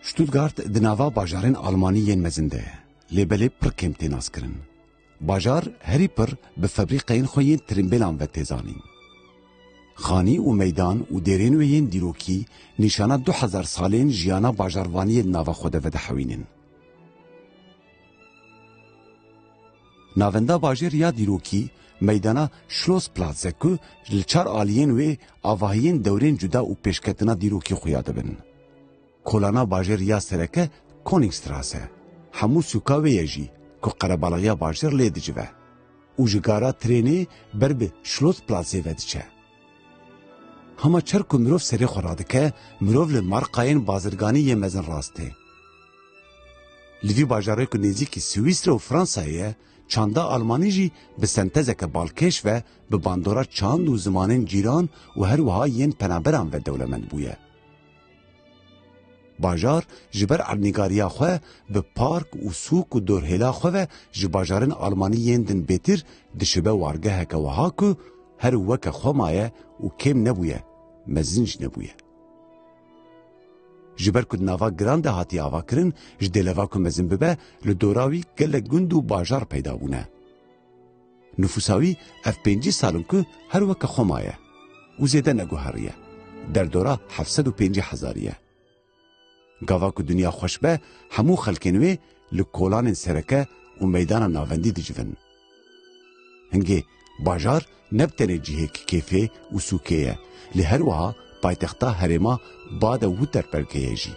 Stuttgart di nava bajarên Almanî yên mezin de ye. Lêbelê pir kêm tê naskirin. Bajar herî pir bi febrîqeyên xwe yên tirimbêlan ve têzanîn. Xanî û meydan û derên wê yên dîrokî nîşana 2000 salên jiyana bajarvaniyê di nava xwe de vedihewînin. Navenda bajêr ya dîrokî meydana Schlossplatz ku li çar aliyên wê avahiyên dewrên cuda û pêşketina dîrokî xuya dibin. Kolana bajêr ya sereke Koningstrasse. Hemû sûka wê ye jî ku qerebalaxiya bajêr lê dicive. û ji gara trênê ber bi Schlossplatzê ve diçe. Hema çer ku mirov serê xwe radike, mirov li marqayên bazirganî yê mezin rast tê. Li vî bajarê ku nêzîkî Swîsre û Fransayê ye, çanda Almanî jî bi sentezeke balkêş ve bi bandora çand û zimanên cîran û her wiha yên penaberan ve dewlemend bûye. Bajar ji ber ernîgariya xwe bi park û sûk û dorhêla xwe ve ji bajarên Almanî yên din bêtir dişibe wargeheke wiha ku her weke xwe maye û kêm nebûye, mezin jî nebûye. Ji ber ku di nava giran de hatiye avakirin, ji dêleva ku mezin bibe, li dora wî gelek gund û bajar peyda bûne. Nüfusa wî ev 5 salin ku her weke xwe maye û zêde neguheriye. Derdora 750,000 ye. Gava ku dünya xweş be, hemû xelkên wê li kolanên sereke û meydana navendî dicivin. Hingê bajar ne bi tenê cihekî kêfê û sûkê ye, li her wiha paytexta herêma bade Wittenbergê ye jî.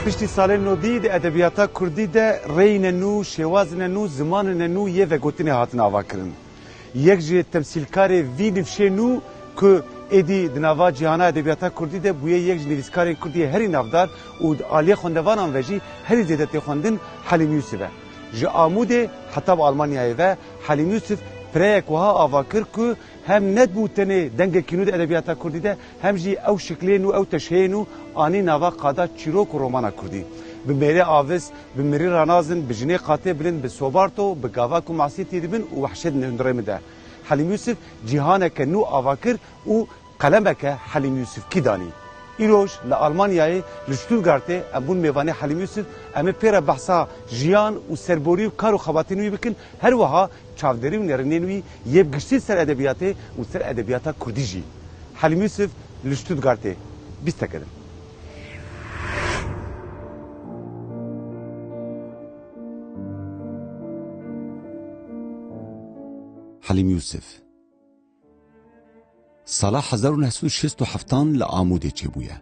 Piştî salên nodî di edebiyata Kurdî de reyne nû, şêwazine nû, zimanine nû yê vegotinê hatin avakirin. Yek ji temsîlkarê vî nifşê nû ku êdî di nava cîhana edebiyata Kurdî de bûye yek ji nivîskarên Kurdî herî navdar û aliyê xwendevanan ve jî herî zêde tê xwendin Helîm Yûsuf e. Ji Amûdê heta bi Almanyayê ve Helîm Yûsuf pireyek wiha avakir ku hem nedbû tenê dengekî nû di edebiyata Kurdî de hem jî ew şiklên û ew teşheyên û anî nava qada çîrok û romana Kurdî. Bi mêrê aviz, bi mirî ranazin, bi jinê qatê bilin, bi sobarto, bi gava ku masî tê dibin û wehşet hundirê min de. Helîm Yûsuf cîhaneke nû avakir û qelemeke Helîm Yûsufkî danî. Îroj li Almanyayê li Stuttgartê em bûn mêvanê Helîm Yûsuf em ê pêra behsa jiyan û serborî û kar û xebatên wî bikin her wiha çavderî û nêrînên wî yê giştî ser edebiyatê û ser edebiyata Kurdî jî. Helîm Yûsuf li Stuttgartê bîstek edin. Helîm Yûsuf Sala 1967 li Amûdê çêbûye.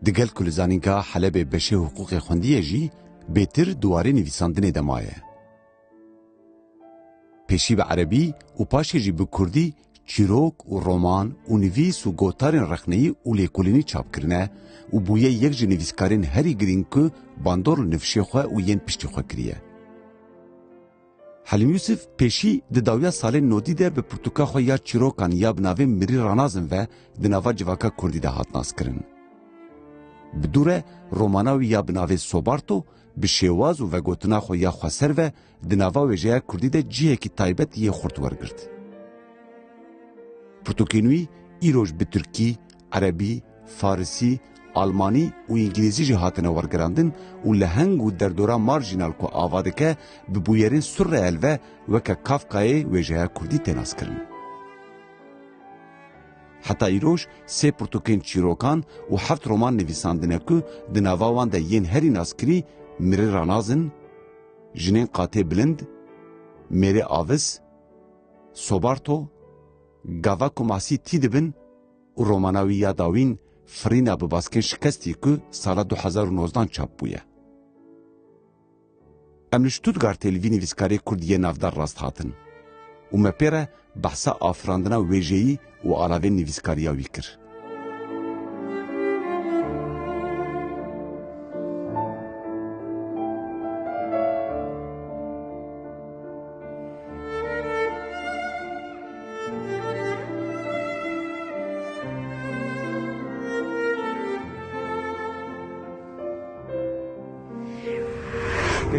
Di gel ku li zanîngeha Helebê beşê hukûqê xwendiyê jî bêtir duwarê nivîsandinê de maye. Pêşî bi erebî û paşê jî bi Kurdî çîrok û roman û nivîs û gotarên rexneyî û lêkolînî çapkirine û bûye yek ji nivîskarên herî girîng ku bandor li nifşê xwe û yên piştî xwe kiriye. Helîm Yûsuf pêşî di dawiya salên nodî de bi pirtûka xwe ya çîrokan ya bi navê Mirî Ranazin ve di nava civaka Kurdî de hat naskirin. Bi dû re romana wî ya bi navê Sobarto bi şêwaz û vegotina xwe ya xweser ve di nava wêjeya Kurdî de cihekî taybet yê xurt wergirt. Pirtûkên wî îroj bi Tirkî, Erebî, Farisî, Almanî û İngilîzî jî hatine wergirandin û leheng û derdora marjînal ku ava dike bi bûyerên surreel ve weke Kafkayê wêjeya Kurdî tê naskirin. Heta îroj sê pirtûkên çîrokan û heft roman nivîsandine ku di nava wan de yên herî naskirî Mirî Ranazin, Jinên Qatê Bilind, Mêrê Aviz, Sobarto, Gava ku masî tî dibin û romana wî ya dawîn Firîna bi baskên şikestî ku sala 2019 çap bûye. Em li Stuttgartê li vî nivîskarê Kurdiyê navdar rast hatin û me pê re behsa afirandina wêjeyî û alavên nivîskariya wî kir.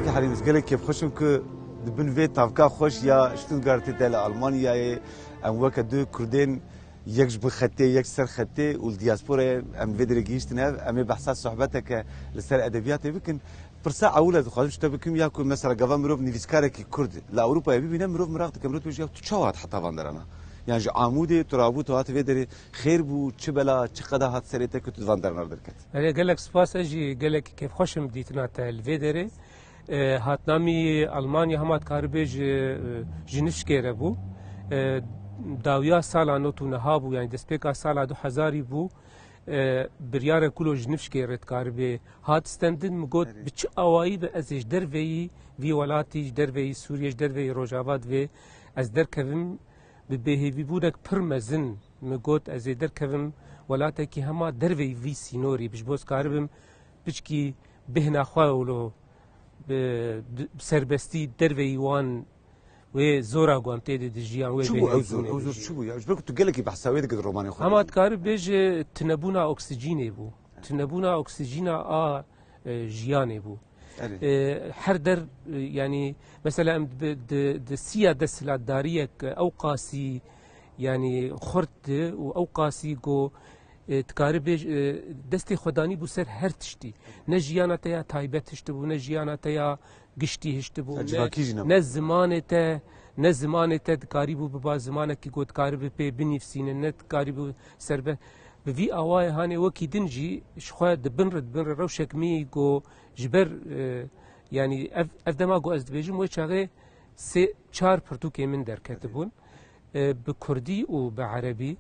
که حالی مسئله که خوشم که دبن وی تافکا خوش یا شتوتگارت دل آلمانیا ام وقت دو کردین یکش بخطی یک سر خطی و دیاسپورا ام ویدر گیشتن ام بحث صحبته که لسر ادبیات بکن برسا عوله خواهیم شده بکیم یا که مثلا جوان مروف نویسکاره که کرد لا اروپا ببینم مروف مراقت که مروف بیشتر تو چواد حتی واندرنا يعني عمودي ترابط وهات فيدري خير بو تشبلا تشقدا هات سريته كنت فاندرنا دركت انا قال لك سباس اجي قال لك كيف خوشم ديتنا تاع الفيدري هات نامي المانيا همات كاربيج جنشكيره بو داويا سالا نوتو نهابو يعني دسبيكا سالا 2000 بو بريار كلو جنشكيره كاربي هات ستندن مقود بتش اواي بازج درفي في ولاتي درفي سوريا درفي روجافات في از دركفم بهیوی بودک پرمزن مگوت از در کم ولاته کی هما دروی وی سینوری بش بوس کاربم بش کی بهنا خواولو سربستی دروی وان و زورا قام تيدي دجيان و شو شو يعني ايش بك تقول لك بحساوي دك الروماني خو هما تكارب بيج تنبونا اكسجين بو تنبونا اكسجين جيان بو هر در يعني مثلا السيا دسلات داريك او قاسي يعني خرت او قاسي جو تكارب دستي خداني بو سر هر تشتي نجيانا تيا تايبت تشتبو نجيانا تيا قشتي هشتبو نزمانه تكاربو ببا زمانك كي قد كارب بي بنفسين نت كاربو سربه بفي اواي هاني وكي دنجي شخوا دبنرد روشك مي جو جبر يعني افدما جو ازدبيجم وشاغي سي چار پرتوكي من در كتبون بكردي و بعربي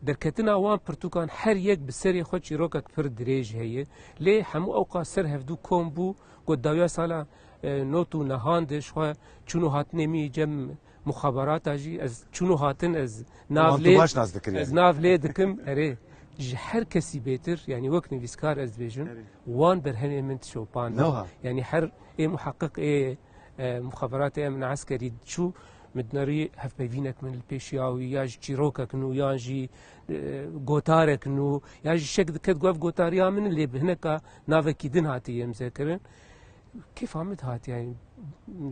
در كتنا وان پرتوكان هر يك بسري خود شيروكك پر دريج هي لي همو اوقا سر هفدو كومبو قد داويا سالا نوتو نهاند شخوا چونو هاتني مي جم مخابرات اجي از چونو هاتن از نافلي دكم اري هر كسي بيتر يعني وقت نفيسكار از بيجن وان برهن من شوبان يعني هر اي محقق اي مخابرات اي من عسكري شو مدنري هف بيفينك من البيشياوي ياج جيروكك نو ياجي غوتارك نو ياجي شك كد قف غوتاريا من اللي بهناك نافكي دن هاتي يمذكرن كيف عملت هات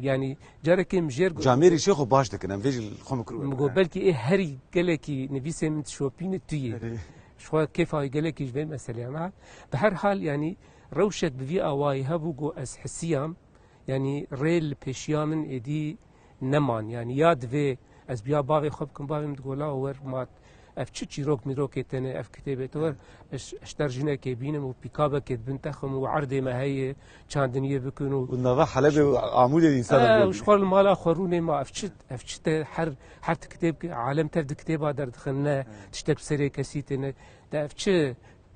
يعني جارك مجير جاميري شيخو باش دك انا فيجي الخم مقول بلكي ايه هري قالكي نبيسه من شوبين تي شو كيف هاي قالكي جبين مسألة معه بهر حال يعني روشك بفي اواي هبوغو از حسيام يعني ريل بيشيامن ايدي نمان يعني ياد في از بيا باغي خبكم باغي متقولا ور مات اف تشي روك ميروكي تاني اف كتابه تور اشترجنا كيبينم وبيكابا كيت بنتخم وعرضي ما هي چاندنيه بكونوا والنظا حلبي عمود الانسان وشخول مالا خروني ما افتشت حر كتاب عالم تفد كتابه در دخلنا تشتك بسري كسيتنا دا افتش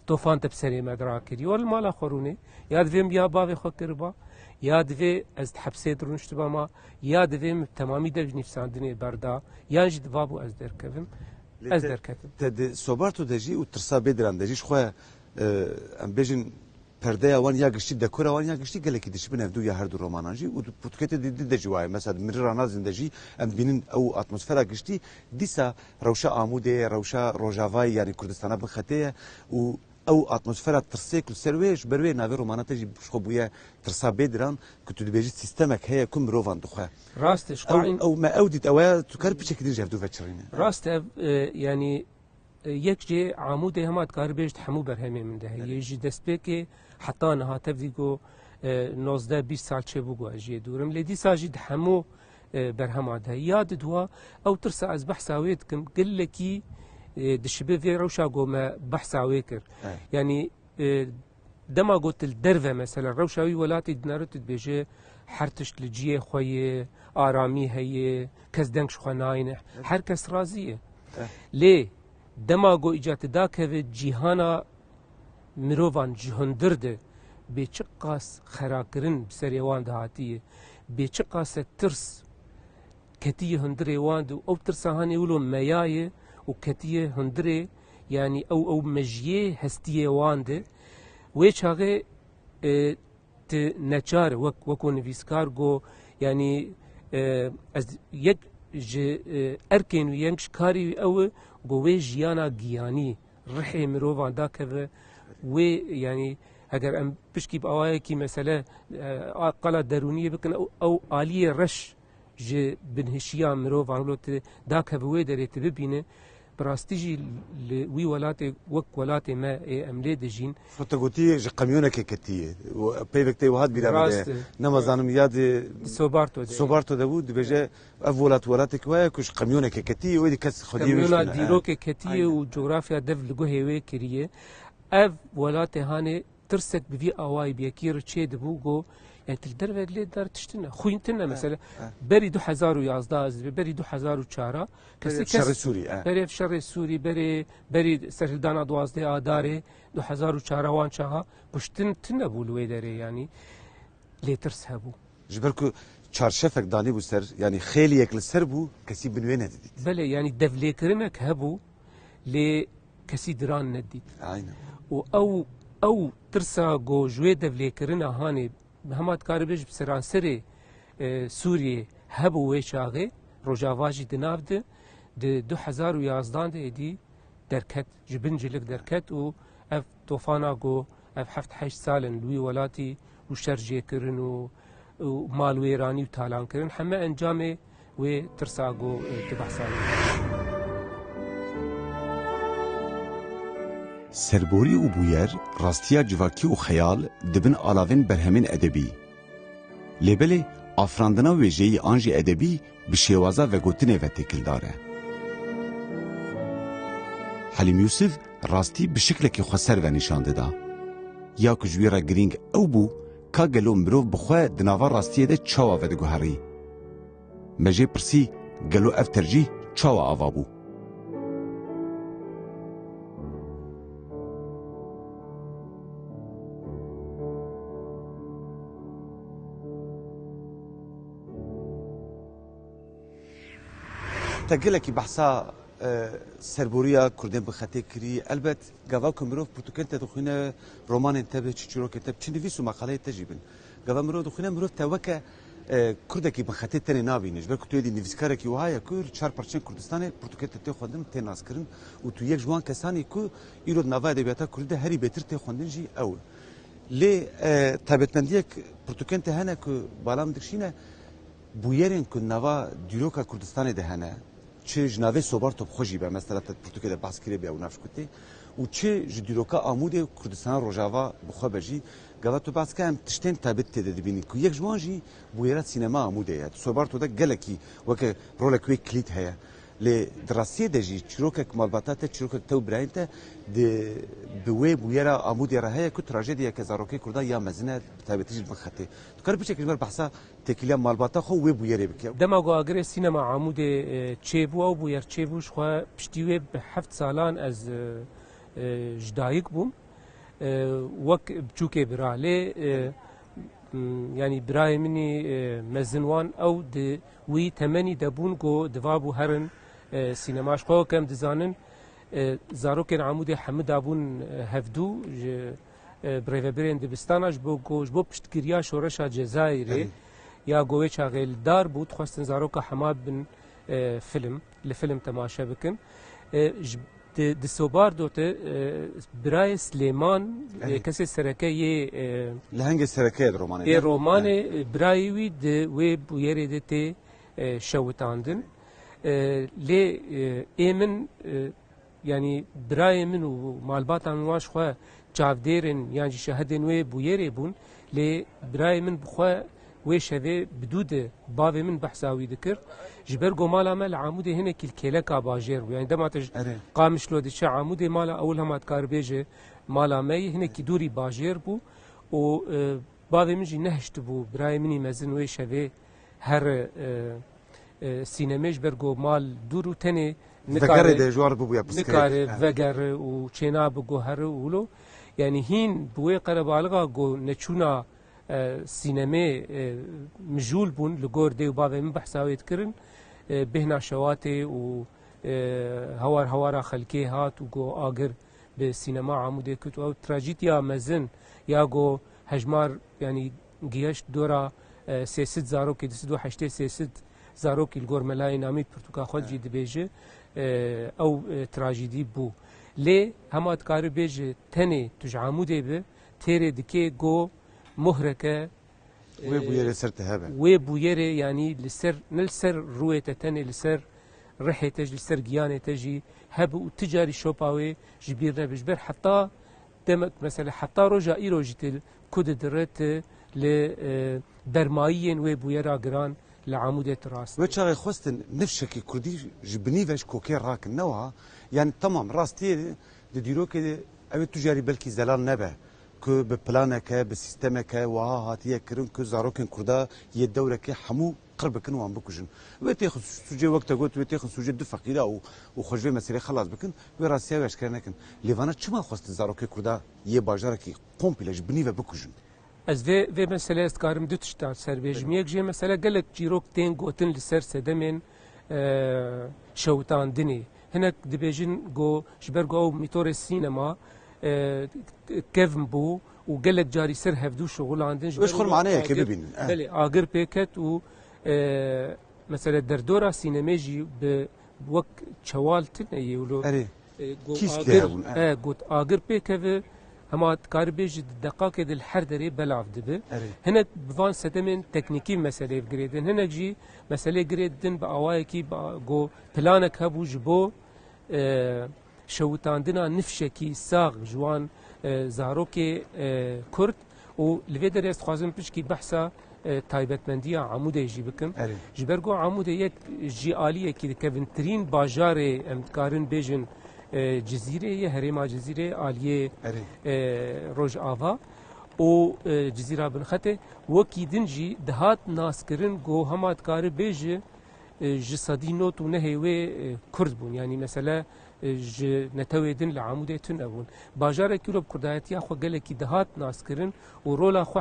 طوفان تبسري ما دراكري ولا مالا خروني ياد فيم بيا باغي خكربا ياد في از حبسه درونشت ما ياد فيم تمامي دج نفساندني بردا يانج دبابو از دركفم از دركتم تد صوبارتو دجي وترسا بدران دجيش خو ام بيجن پرده وان یا گشتی دکور وان یا گشتی گله کی دش بنه دو یا هر دو رومانانجی و پودکت دی دجوای مثلا مررانا زندگی ام بینن او اتمسفر گشتی دیسا روشا آموده روشا روجاوای یعنی کردستان بخته و او اتمسفر ترسیک سرویش بروی ناوی رومانات جی خو بویا ترسا بدران کتو دبیجی سیستمک هي کم روان دخه راستش او ما اودیت او تو کار بچک دی جفدو فچرین راست يعني یک جه عمود همات کار بیشت همو برهمه من ده یه دستپیک حتی نه تفدیگو 19-20 سال چه بگو اجی دورم لیدی ساجد همو برهمه ده یاد دوا او ترسا از بحثاویت کم قل کی دشبه في روشا قو ما بحثاوی کر يعني دما قلت الدرفه مثلا روشاوي ولاتي دنارت بيجي حرتش لجيه خويه آرامي هي كز دنكش خناينه هر كس راضيه ليه دماغو ایجاد داکه جیهانا مروان جهندرده به چقاس خراکرین بسریوان دهاتیه به چقاس ترس کتیه هندره واند او ترسهانی ولو میایه و کتیه هندره يعني او مجيه هستيه واند ويشاغي ت نچار وكو نفيسكار جو يعني از يك اركن وينكش كاري او گوه جیانا گیانی رحی مروان دا که و يعني اگر ام پشکی بآوای کی مثلا قلا درونیه بکن او آلیه رش ج بنهشیا مرو وانلوت داک هبوی دريت ببینه براستيجي وي ولاتي وك ولاتي ما املي دجين فتقولتي قميونك كتيه وبيفكتي وهاد بلا نما زانم ياد سوبارتو داوود بجا افولات ولاتك وياكش قميونك كتيه ودي كس خدي قميونا ديروك كتيه وجغرافيا دف لغو هيوي كريه اف ولاتي هاني ترسك بفي اواي بيكير تشي دبوغو يعني تقدر لي دار تشتنا خوينتنا مثلا بري 2011 بري 2004 كسي شر سوري بري في شر سوري بري سردانا دوازده آداره 2004 وان شاها بشتن تنبول ويدري يعني لي ترس هبو جبركو چارشفك داني بو سر يعني خيلي يك لسر بو كسي بنوين نديت بله يعني دفليكرنك هبو لي كسي دران نديت عينا او ترسا جو جوي دفليكرنا هاني همات کاربیج بسرانسری سوریه هبو ویشاغه روجاواجی دنافده د 2011 دی درکت جبنجلک درکت و اف طوفانا گو اف 7-8 سالن لوی ولاتی و شرجه کرن و مال ویرانی و تالان کرن همه انجام و ترساگو تبحثانی سربوری و بویر راستیا جواکی و خیال دبن آلاوین برهمین ادبی. لبله افراندنا ویژه‌ی آنجی ادبی به شیوازا و گوتنه و تکل داره. حلیم یوسف راستی به شکل که خسر و نشان داده. یا کجویرا گرینگ او بو که گلو مروف بخواه دناوا راستیه ده چاوا و دگوهری. مجه پرسی گلو اف ترجیح چاوا آوا بو. تقلك بحثا سربوريا كردين بخاتي كري البت قاواكم مروف برتوكنت تدخلنا رومان انتبه تشيرو كتاب تشنفيسو مقالات تجيبن قاوا مروف دخلنا مروف توكا كردكي بخاتي تاني نابينش بالكو تو يدي نفسكاركي وهايا كور چار پرچن كردستان برتوكنت تي خوندن تي ناس كرن و تو يك جوان كساني كو يرود نافا ادبياتا كرده هري بيتر تي خوندن جي اول لي تابتمنديك برتوكنت هنا كو بالام دكشينا بويرين كو نافا ديروكا كردستان ده هنا چه جناوه صوبارتو خوشی به مثلا پرتوکل باز کری به اوناش کتی و چه جدیروکا آموده کردستان روجاوا بخوا بجی گلاتو باز کم تشتین تابت تده بینی که یک جوانجی بویرات سینما آموده یاد صوبارتو ده گلکی وک رولکوی کلیت هیا ل دراسیه دجی چروک مالباتات چروک تو براینته د بوی بویرا آموده راهی کو تراژدیا کزاروکی کردا یا مزنه تابتیج بخته کار بچه کلمه بحثا تکلیا مالباتا خو وی بویری بک دماغو اگر سینما عموده چيبو او بوير چيبوش خو پشتیوه به 7 سالان از جدایک بوم وک بچوکه براله يعني براي مني مزنوان او د وي تمني دبون جو دوابو هرن سينماش خو كم دزانن زاروكن عمود حمد ابون هفدو بريفبرين دبستاناش بو گوش بو پشتگیریا شورشا جزائر یا گوی چاغل دار بود خواستن زاروک حماد بن فيلم لفيلم تماشا بكن د سوبار دوته برای سلیمان کسی سرکه لهنگ سرکه رومانه رومانه برای وی د وی بویری دته شوتاندن لی ایمن يعني برای من و مالبات انواش خو چاودیرن يعني شهدن وی بویری بون لی برای من بخو وی شوی بدود باوی من بحثاوی دکر جبر گمالا مال عمود هنا كلكيلك باجير يعني دما تج قامش لو دش عمود مالا اول هم كار بيجه مالا مي هنا كدوري باجير بو و باوی من جي نهشت بو براي مني مزن وي شوي هر سينماج برگو مال دورو تني نكار ده جوار بو يا نكار وگر و چنا بگو هر ولو يعني هين بوي قربالغا گو نچونا سینما مجول بون لگور دی و باوی من بحثاویت کرن بهنا شواتی و هوار خلکی هات و گو آگر به سینما عموده کت و تراجیدیا مزن یا گو هجمار یعنی گیشت دورا 300 زاروکی 208 300 زاروکی لگور ملای نامید پرتوکا خود جید بیجه او تراجیدی بو لی همات کار بیجه تنه تج عموده به تیره دکه گو مهرکه وی بویره سر تهبه وی بویره یعنی لسر نلسر روی تتنه لسر رحه تجی لسر گیانه تجی هب و تجاری شوپاوی جبیر نبجبر حتی دمك مثلا حتى رجا إيروجيتل كود درت ل درمايين وبويرا جران لعمودة راس وچاغي خوستن نفشكي كردي جبني وش كوكي راك نوها يعني تمام راستي ديرو كده او تجاري بلكي زلال نبه كو ببلانك بسيستمك وها هاتيه كرن كو زاروكن كردا يدورك حمو قربكن وان بكجن وتاخذ سوجي وقت قلت وتاخذ سوجي دو فقيره وخرج مسيره خلاص بكن وراسيه واش كانكن ليفانا تشما خوست زاروكي كردا يه باجاركي كومبليج بني وبكجن از في مسألة استكارم دو تشتات سربيج ميك جي مسألة قالك جيروك تين قوتن لسر سدمن شوتان دني هناك دبيجن جو شبرغو او ميتور السينما كيفن بو وقالك جاري سر هفدو شغل عندن واش خل معناها كي ببين بلي اغر بيكت و مثلا دردورا سينماجي بوك تشوال تني ولو كيس كيهون قلت اغر بيكت هما تكاربيج الدقائق دل حردري بلعب دبه هناك بفان ستمن تكنيكي مسألة جريدن هناك جي مسألة جريدن بأوايكي بقو بلانك هبو جبو شوتاندنا نفشكي ساغ جوان زاروكي كرد و لفيدر يستخازم بشكي بحثا تايبتمندية عمودة يجي بكم جبرقو عمودة يك جي آلية كي كفنترين باجاري امتكارن بيجن جزيرة هي هريما جزيرة عالية روج آفا و جزيرة بنخته وكي دنجي دهات ناس كرن جو همات كار بيج جسدي نوت ونهيوي كرد بون يعني مثلا نتوي دن لعمودة تن أبون باجارة كيلو بكردايتيا خو قالكي دهات ناس كرن ورولا خو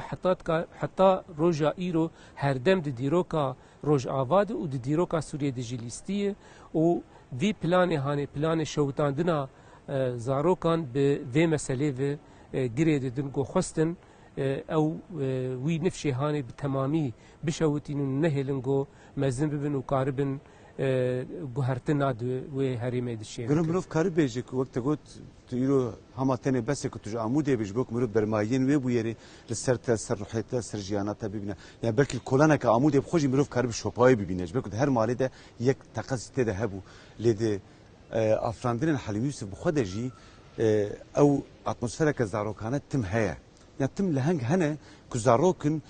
حتى روجا إيرو هردم ديروكا روج آفاد و ديروكا سوريا دجيليستية و في بلاني هاني بلاني شوتاندنا زاروكان بفي مسألة في جريد دنقو خستن او وي نفشي هاني بتمامي بشوتين نهلنقو مزن ببن وقاربن گوهرتنا دو و هریمه دشین. گرم مروف کاری بیچه که وقت قلت تیرو هما تنه بس که تجا عمودی بیش بک مروف برمایین و بویری لسرت سر روحیت سر جیانات ببینه يعني بلکه کلانه که عمودی بخوشی مروف کاری بشوپای ببینه بلکه هر مالی ده یک تقص تده هبو لده افراندن حلیم یوسف بخوده جی او اتمسفره که زاروکانه تم هیا يعني تم لهنگ هنه که زاروکن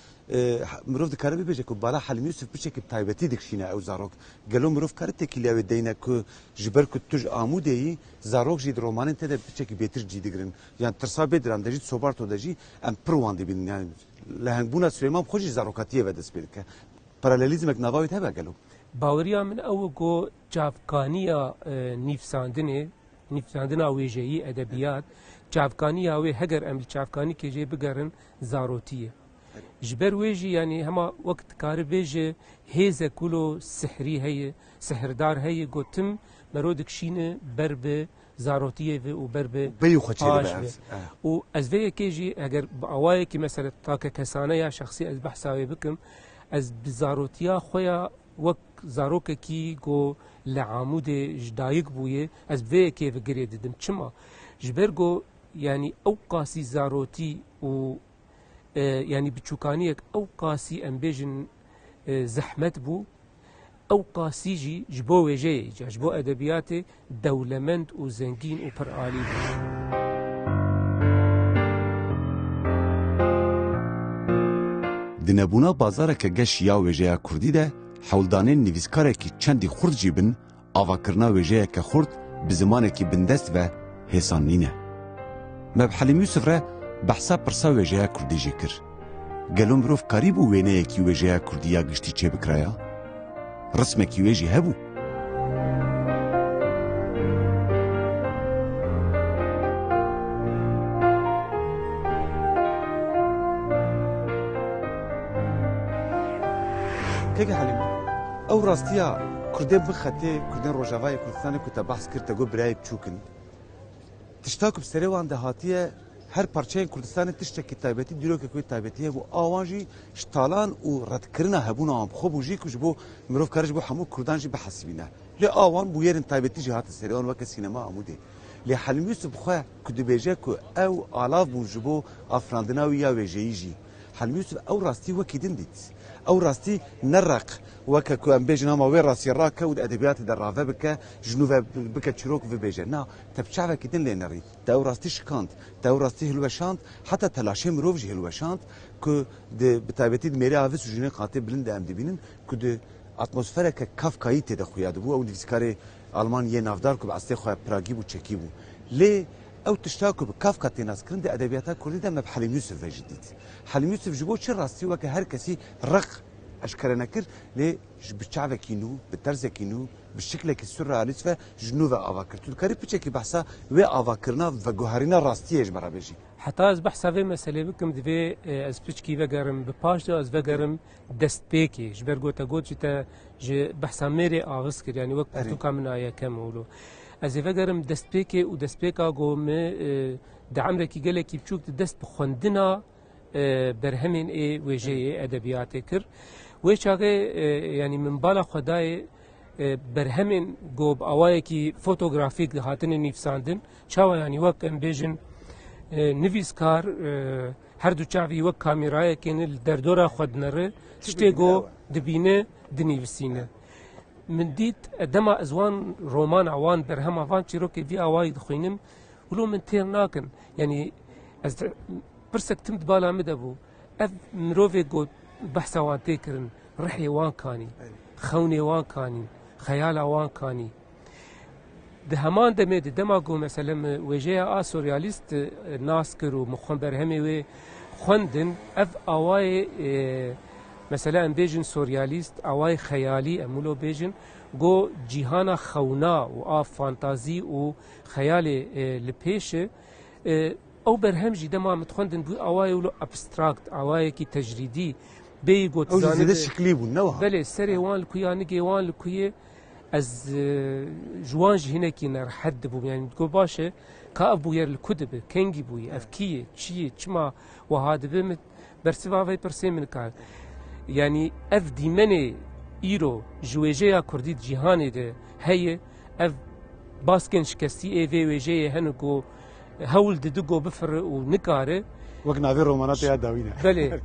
مروف دكاربي بيجي كبالا حليم يوسف بشكل تايبتي دكشينا او زاروك قالوا مروف كارتي كي لاوي دينا كو جبر كتوج عمودي زاروك جي رومان انت بشكل بيتر جي دغرن يعني ترسا بدران دجي صوبارتو دجي ام بروان دي بين يعني لهنبونا سليمان بخوجي زاروكاتيه بدس بيرك باراليزمك نافاوي تبع قالوا باوريا من او جو جافكانيا نيفساندنا ويجي ادبيات جافكانيا وي هجر ام جافكاني كي جي بقرن زاروتيه جبر ويجي يعني هما وقت كاربيج هيزا كله سحري هي سحردار هي قوتم مرودك شينه برب زاروتيه و برب بيو خشيله و از وی كيجي اگر باواي كي مثلا تاك كسانه يا شخصي از بحثاوي بكم از بزاروتيا خويا وك زاروك كي جو لعمود جدايق بويه از وی كي فغريد دم چما جبرغو يعني او قاسي زاروتي و يعني بتشوكانيك او قاسي امبيجن زحمت بو او قاسي جي جبو وجي جبو ادبيات دولمند وزنجين وبرالي دنبونا بازارك گش یا وجه کردی ده حولدانین نویسکارکی چندی خورد جیبن آواکرنا وجه که خورد بزمانکی بندست و حسانینه مب حلیم یوسف را بحثا پرسا وجه کردی جی کر گلوم بروف کاریبو وینه یکی وجه کردیا گشتی چه بکرایا رسمکی وجه هبو كيف حليم او راستيا كردين بخاتي كردين روجافاي كردستاني كنت بحث كرت اقول براي بتشوكن تشتاك بسري وان دهاتيه هر پارچه كردستاني تشتكي تايبتي ديروك كوي تايبتي بو اوانجي شتالان و ردكرنا هبونا ام خو بوجي كجبو مروف كارج بو حمو كردانجي بحسبينا لا اوان بو يرن تايبتي جهات السريون وك سينما عمودي لی حلیم یوسف خواه کدو بیجه که او آلاف بون جبو افراندناوی یا ویجهی جی حلیم یوسف او راستی وکی دن دید او راستی نرق وکا که ام بیجن هما وی راستی را که و ادبیات در رافه بکه جنوب بکه چروک و بیجه نه تبچه وکی دن لی نری تا او راستی شکاند تا او راستی هلوشاند حتی تلاشه مروف جی هلوشاند که بتابتی میری آفیس و جنه قاطع بلند ام دبینن که ده اتمسفره که کافکایی تده خویاده بو او نویسکار آلمان یه نافدار که به اصلی خواه پراگی بو چکی بو لی او تشتاكو بكافكا تناس كرن ده ادبياتها كردي ده مب حليم يوسف جديد حليم يوسف جبو چه راستي وك هر كسي رق اشكر نكر لي بالشعب كينو بالطرز كينو بالشكل كي سوراليست جنوب افاكر تذكري بيچكي بحثا و افاكرنا و جوهرنا راستي اجمرا بيجي حتى از بحثا في مسألة بكم دبي از بيچكي وگرم بپاش ده از وگرم دست بيكي جبر گوتا گوت جتا بحثا ميري آغس كر يعني وقت تو كامن آيا كم ولو از وگرم دست بيكي و دست بيكا گو me دعمركي گلكي بچوك دست بخوندنا برهمين اي وجه ادبيات كر ويچاگه يعني من بالا خدای برهمين گوب اوایکی فوتوگرافیک هاتن نفساندن چاوا يعني وقت ام بيجن نویسکار هر دو چاوی وقت کامیرای کن در دورا خود نره تشتی گو دبینه دنیوسینه من دید دما ازوان رومان عوان برهم عوان چیرو که وی اوای دخوینم ولو من تیر ناکن يعني از برسك تمت بالا مدبو اف مروفي گو بحثا وان تيكرن رحي وان كاني خوني وان كاني خيال وان كاني ده همان دمي دما گو مثلا وجه سورياليست ناس كرو مخون برهمي و خوندن اف اواي مثلا بيجن سورياليست اواي خيالي امولو بيجن گو جيهانا خونا و فانتازي و خيال لپيش او برهم جي دما متخوندن بو اواي ولو ابستراكت اواي کی تجريدي بيگو او زياده شكلي بو نوها بله سري وان لكويا نگي وان لكويه از جوانج هنا كي نر حد بو يعني تقول باشه كابو ير الكتب كنجي بوي افكيه تشي تشما وهذا بمت برسوا في برسي من كان يعني اف ديمني ايرو جويجيا كردي جهاني ده هي اف باسكن شكستي اي في ويجي هنكو هول ددگو بفر ونكاره وقت نافي رومانات يا داوينه بله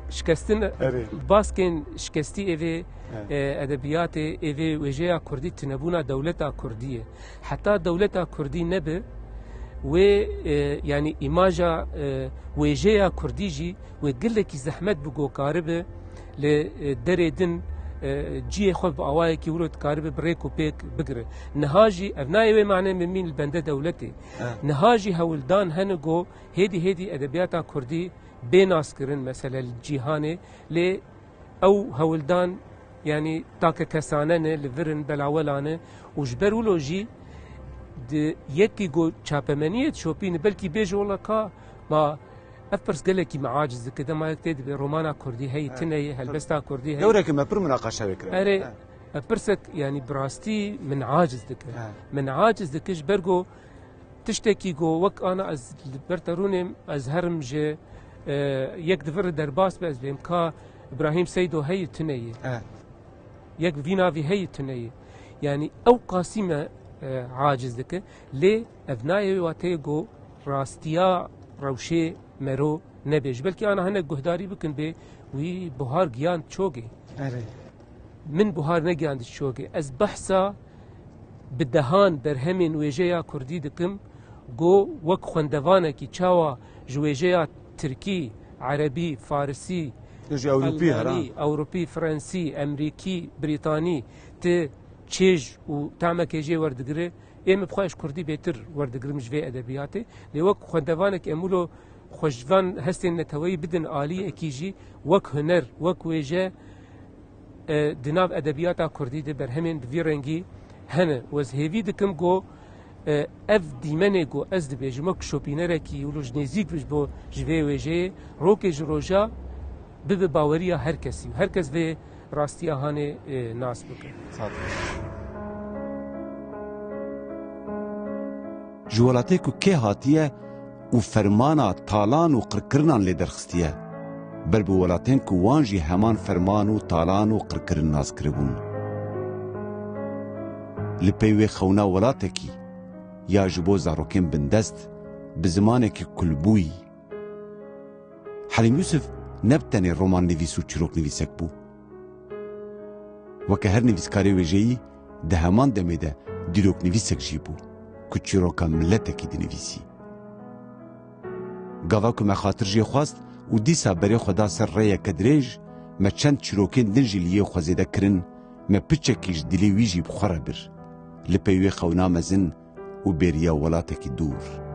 شکستن باسکن شکستی ایوه ادبیات ایوه وجه کردی تنبونا دولتا کردیه حتی دولتا کردی نبه و يعني ایماجا وجه کردی جی و گلکی زحمت بگو کاربه لدردن جي خب أواي كي ولد كارب بريكو بيك بقرة نهاجي أبنائي معناه من مين البندة دولتي نهاجي هولدان هنجو هيدي أدبياتا كردي بيناس كرن مثلا الجيهاني ل أو هولدان يعني تاك كسانة لفرن بلاولانة وجبرولو جي يكي جو شابمانية شوبين بلكي بيجو والله كا ما أفرس قال لك معاجز كذا ما يكتب برومانا كردي هي تني هلبستا كردي هي دورك ما بر مناقشة بكرة أري أفرسك يعني براستي من عاجز ذك من عاجز ذكش برجو تشتكي جو وك أنا از برترونم از هرم ج يك دفر درباس بس بإمكان إبراهيم سيدو هي تني يك فينا في هي تني يعني أو قاسمة عاجز ذك ليه أبنائي واتيجو راستيا روشي مرو نبيش بلكي أنا هنا جهداري بكن بي وي بهار جيان تشوجي من بهار نجيان تشوجي از بحثا بدهان برهمين ويجيا كردي دكم جو وك خندوانه كي تشاوا جويجيا تركي عربي فارسي أوروبي فرنسي أمريكي بريطاني ت تشيج و تعمل كيجي وردقري ایم بخواهش کردی بهتر وردگرم جوی ادبیاته لیوک خواندوانه که امولو خوشوان هستین نتوی بدن عالی اکیجی وک هنر وک ویجه دناب ادبیاتا کردی ده برهمین دوی رنگی هنه وز هیوی دکم گو اف دیمنه گو از دبیجم وک شوپینره کی ولوش نزیک بش بو جوی ویجه روکه جروجا به باوریا هر کسی هر کس به راستی هانه ناس بکن جوالاتي كو كي هاتيه و فرمانا طالان و قركرنان لي درخستيه بل بولاتين كو وانجي همان فرمان و طالان و قركرن ناس كربون لبيوي خونا ولاتكي یا جبو زاروکین بندست بزمانێکی کولبووی. حەلیم یوسف نەبتەنێ ڕۆمان نویس و چیرۆک نویسێک بوو. وەکە هەر نویسکارێ وێژەیی دە هەمان دەمێدە دیرۆک نویسێک ژی بوو کو چیرۆکە ملەتێکی دنویسی. گاوا کو me xatir jê xwast û dîsa berê xwe da ser rêyeke dirêj me çend çîrokên din jî liyê xwe zêde kirin me piçekî ji dilê wî jî bixwe re bir li pey wê xewna mezin û bêriya welatekî dûr.